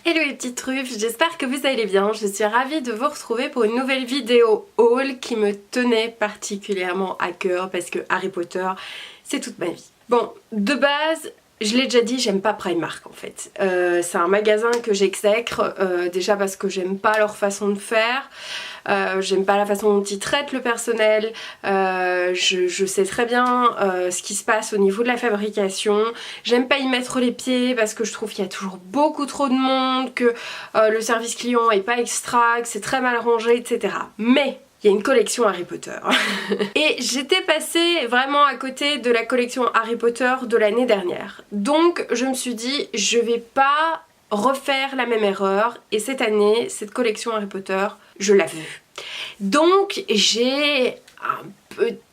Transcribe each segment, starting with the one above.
Hello les petites truffes, j'espère que vous allez bien. Je suis ravie de vous retrouver pour une nouvelle vidéo haul qui me tenait particulièrement à cœur parce que Harry Potter, c'est toute ma vie. Bon, de base, je l'ai déjà dit, j'aime pas Primark en fait. C'est un magasin que j'exècre, déjà parce que j'aime pas leur façon de faire. J'aime pas la façon dont ils traitent le personnel. Je sais très bien ce qui se passe au niveau de la fabrication. J'aime pas y mettre les pieds parce que je trouve qu'il y a toujours beaucoup trop de monde, que le service client est pas extra, que c'est très mal rangé, etc. Mais il y a une collection Harry Potter. Et j'étais passée vraiment à côté de la collection Harry Potter de l'année dernière. Donc je me suis dit, je vais pas refaire la même erreur. Et cette année, cette collection Harry Potter, je l'ai vue. Donc j'ai un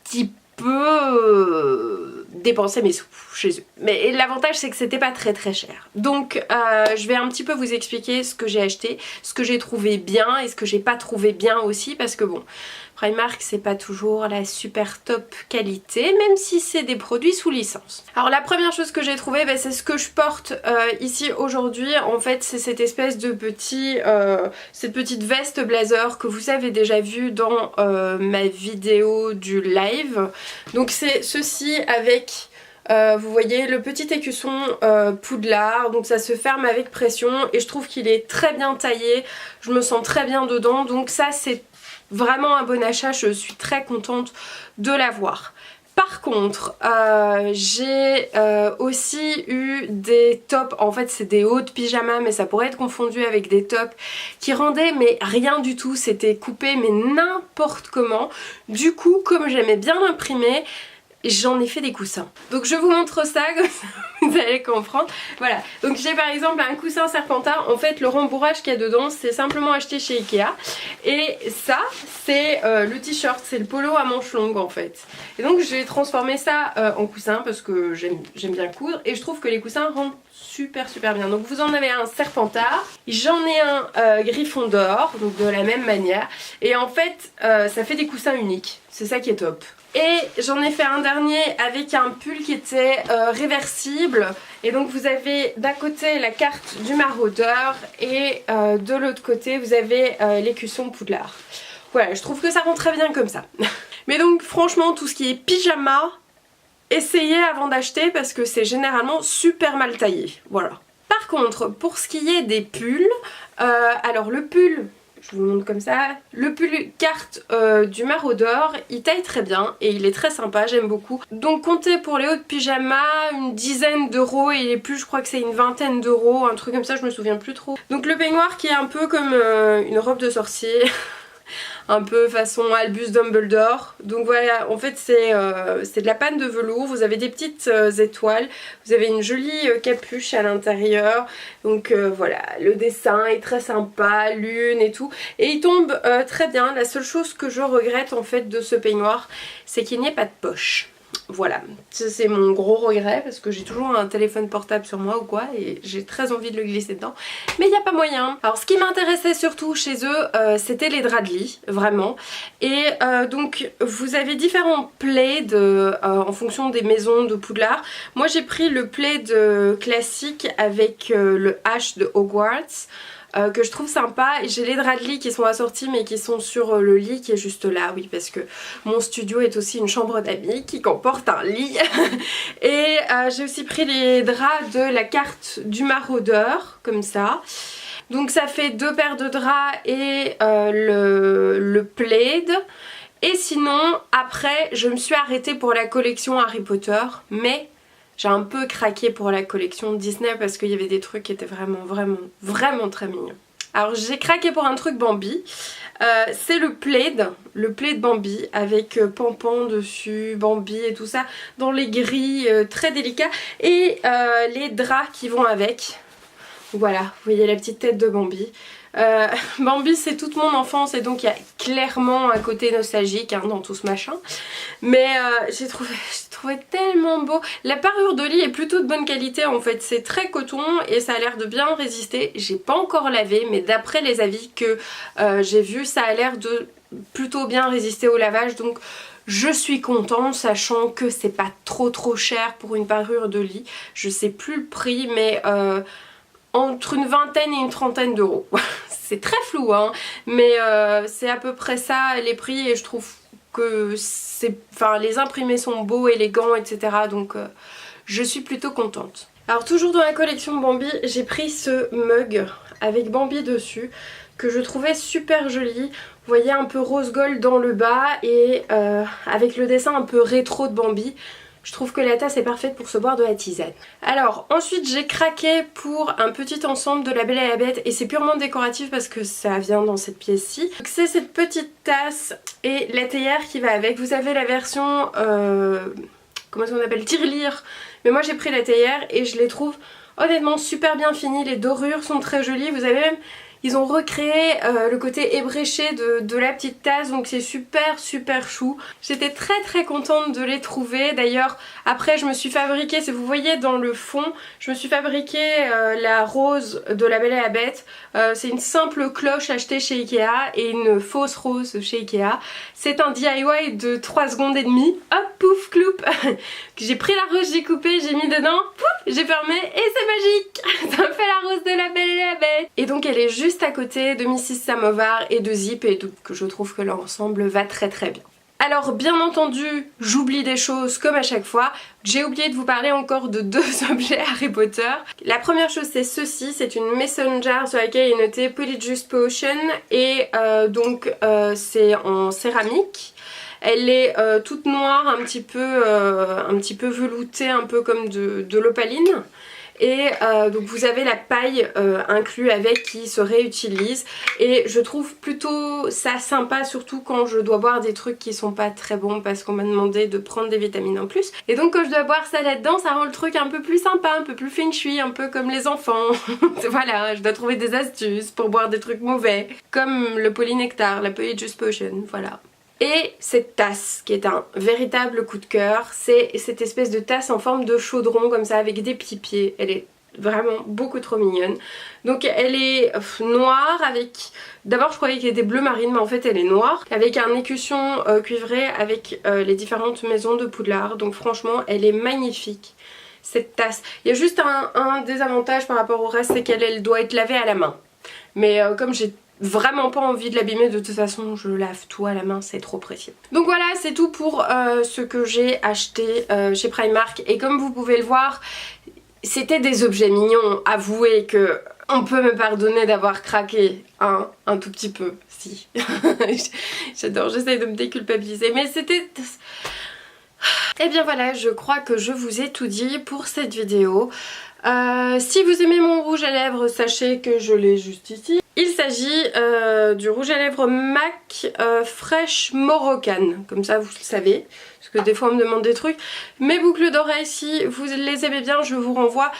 petit peu dépensé mes sous chez eux. Mais l'avantage c'est que c'était pas très cher. Donc je vais un petit peu vous expliquer ce que j'ai acheté, ce que j'ai trouvé bien et ce que j'ai pas trouvé bien aussi, parce que bon, Primark c'est pas toujours la super top qualité, même si c'est des produits sous licence. Alors la première chose que j'ai trouvé, bah, c'est ce que je porte ici aujourd'hui. En fait c'est cette espèce de cette petite veste blazer que vous avez déjà vu dans ma vidéo du live. Donc c'est ceci avec vous voyez le petit écusson Poudlard, donc ça se ferme avec pression et je trouve qu'il est très bien taillé, je me sens très bien dedans, donc ça c'est vraiment un bon achat, je suis très contente de l'avoir. Par contre, j'ai aussi eu des tops, en fait c'est des hauts de pyjama mais ça pourrait être confondu avec des tops qui rendaient mais rien du tout, c'était coupé mais n'importe comment. Du coup, comme j'aimais bien l'imprimer, j'en ai fait des coussins. Donc je vous montre ça, comme ça vous allez comprendre. Voilà, donc j'ai par exemple un coussin serpentin. En fait le rembourrage qu'il y a dedans c'est simplement acheté chez Ikea. Et ça c'est le t-shirt, c'est le polo à manches longues en fait. Et donc j'ai transformé ça en coussin parce que j'aime bien coudre. Et je trouve que les coussins rendent super bien. Donc vous en avez un serpentard, j'en ai un griffon d'or, donc de la même manière. Et en fait ça fait des coussins uniques, c'est ça qui est top. Et j'en ai fait un dernier avec un pull qui était réversible. Et donc vous avez d'un côté la carte du maraudeur et de l'autre côté vous avez l'écusson Poudlard. Voilà, je trouve que ça rend très bien comme ça. Mais donc franchement tout ce qui est pyjama, essayez avant d'acheter parce que c'est généralement super mal taillé. Voilà. Par contre pour ce qui est des pulls, alors le pull, je vous montre comme ça, le pull carte du maraudeur, il taille très bien et il est très sympa, j'aime beaucoup. Donc comptez pour les hauts de pyjama une dizaine d'euros et les plus je crois que c'est une vingtaine d'euros, un truc comme ça, je me souviens plus trop. Donc le peignoir qui est un peu comme une robe de sorcier. Un peu façon Albus Dumbledore. Donc voilà, en fait c'est de la panne de velours, vous avez des petites étoiles, vous avez une jolie capuche à l'intérieur. Donc voilà, le dessin est très sympa, lune et tout. Et il tombe très bien. La seule chose que je regrette en fait de ce peignoir, c'est qu'il n'y ait pas de poche. Voilà, c'est mon gros regret parce que j'ai toujours un téléphone portable sur moi ou quoi et j'ai très envie de le glisser dedans, mais il n'y a pas moyen. Alors ce qui m'intéressait surtout chez eux c'était les draps de lit, vraiment. Et donc vous avez différents plaids en fonction des maisons de Poudlard. Moi j'ai pris le plaid classique avec le H de Hogwarts. Que je trouve sympa, et j'ai les draps de lit qui sont assortis mais qui sont sur le lit qui est juste là, oui, parce que mon studio est aussi une chambre d'amis qui comporte un lit. Et j'ai aussi pris les draps de la carte du maraudeur, comme ça. Donc ça fait deux paires de draps et le plaid. Et sinon après je me suis arrêtée pour la collection Harry Potter, mais j'ai un peu craqué pour la collection Disney parce qu'il y avait des trucs qui étaient vraiment très mignons. Alors j'ai craqué pour un truc Bambi, c'est le plaid Bambi avec Pampan dessus, Bambi et tout ça, dans les gris très délicats et les draps qui vont avec. Voilà, vous voyez la petite tête de Bambi. Bambi c'est toute mon enfance et donc il y a clairement un côté nostalgique hein, dans tout ce machin. Mais j'ai trouvé tellement beau. La parure de lit est plutôt de bonne qualité en fait, c'est très coton et ça a l'air de bien résister. J'ai pas encore lavé mais d'après les avis que j'ai vus ça a l'air de plutôt bien résister au lavage, donc je suis contente sachant que c'est pas trop cher pour une parure de lit. Je sais plus le prix mais entre une vingtaine et une trentaine d'euros. C'est très flou hein, mais c'est à peu près ça les prix et je trouve que les imprimés sont beaux, élégants, etc. Donc je suis plutôt contente. Alors toujours dans la collection Bambi, j'ai pris ce mug avec Bambi dessus que je trouvais super joli. Vous voyez un peu rose gold dans le bas et avec le dessin un peu rétro de Bambi. Je trouve que la tasse est parfaite pour se boire de la tisane. Alors ensuite j'ai craqué pour un petit ensemble de La Belle et la Bête et c'est purement décoratif parce que ça vient dans cette pièce-ci. C'est cette petite tasse et la théière qui va avec. Vous avez la version, comment est-ce qu'on appelle, tirelire. Mais moi j'ai pris la théière et je les trouve honnêtement super bien finis. Les dorures sont très jolies. Vous avez même... Ils ont recréé le côté ébréché de la petite tasse, donc c'est super chou. J'étais très contente de les trouver. D'ailleurs après je me suis fabriqué, si vous voyez dans le fond, je me suis fabriqué la rose de La Belle et la Bête. C'est une simple cloche achetée chez Ikea et une fausse rose chez Ikea. C'est un DIY de 3 secondes et demie. Hop, pouf, cloup. J'ai pris la rose, j'ai coupé, j'ai mis dedans, pouf, j'ai fermé et c'est magique. Ça me fait la rose de La Belle et la Bête. Et donc elle est juste à côté de Mrs Samovar et de Zip et donc je trouve que l'ensemble va très bien. Alors bien entendu j'oublie des choses comme à chaque fois. J'ai oublié de vous parler encore de 2 objets Harry Potter. La première chose c'est ceci, c'est une mason jar sur laquelle est noté Polyjuice Potion et donc c'est en céramique. Elle est toute noire, un petit peu veloutée, un peu comme de l'opaline. Et donc vous avez la paille inclus avec qui se réutilise et je trouve plutôt ça sympa, surtout quand je dois boire des trucs qui sont pas très bons parce qu'on m'a demandé de prendre des vitamines en plus. Et donc quand je dois boire ça là-dedans, ça rend le truc un peu plus sympa, un peu plus feng shui, un peu comme les enfants. Voilà, je dois trouver des astuces pour boire des trucs mauvais, comme le polynectar, la Polyjuice Potion, voilà. Et cette tasse qui est un véritable coup de cœur, c'est cette espèce de tasse en forme de chaudron comme ça avec des petits pieds. Elle est vraiment beaucoup trop mignonne. Donc elle est noire avec... D'abord je croyais qu'elle était bleu marine mais en fait elle est noire. Avec un écusson cuivré avec les différentes maisons de Poudlard. Donc franchement elle est magnifique cette tasse. Il y a juste un désavantage par rapport au reste, c'est qu'elle doit être lavée à la main. Mais comme j'ai vraiment pas envie de l'abîmer, de toute façon je lave tout à la main, c'est trop précieux. Donc voilà, c'est tout pour ce que j'ai acheté chez Primark et comme vous pouvez le voir, c'était des objets mignons. Avouez que on peut me pardonner d'avoir craqué un tout petit peu, si. J'adore, j'essaye de me déculpabiliser mais c'était... Et bien voilà, je crois que je vous ai tout dit pour cette vidéo. Si vous aimez mon rouge à lèvres, sachez que je l'ai juste ici. Il s'agit du rouge à lèvres MAC Fresh Moroccan, comme ça vous le savez, parce que des fois on me demande des trucs. Mes boucles d'oreilles, si vous les aimez bien, je vous renvoie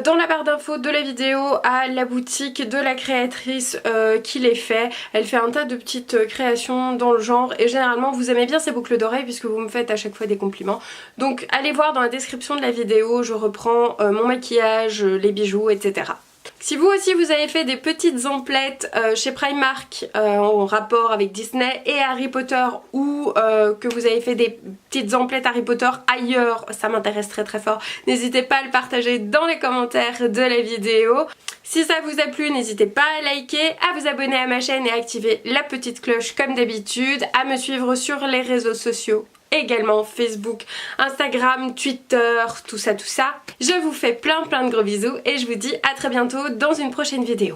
dans la barre d'infos de la vidéo à la boutique de la créatrice qui les fait. Elle fait un tas de petites créations dans le genre et généralement vous aimez bien ces boucles d'oreilles puisque vous me faites à chaque fois des compliments. Donc allez voir dans la description de la vidéo, je reprends mon maquillage, les bijoux, etc. Si vous aussi vous avez fait des petites emplettes chez Primark en rapport avec Disney et Harry Potter ou que vous avez fait des petites emplettes Harry Potter ailleurs, ça m'intéresse très fort. N'hésitez pas à le partager dans les commentaires de la vidéo. Si ça vous a plu, n'hésitez pas à liker, à vous abonner à ma chaîne et à activer la petite cloche comme d'habitude, à me suivre sur les réseaux sociaux. Également Facebook, Instagram, Twitter, tout ça. Je vous fais plein de gros bisous et je vous dis à très bientôt dans une prochaine vidéo.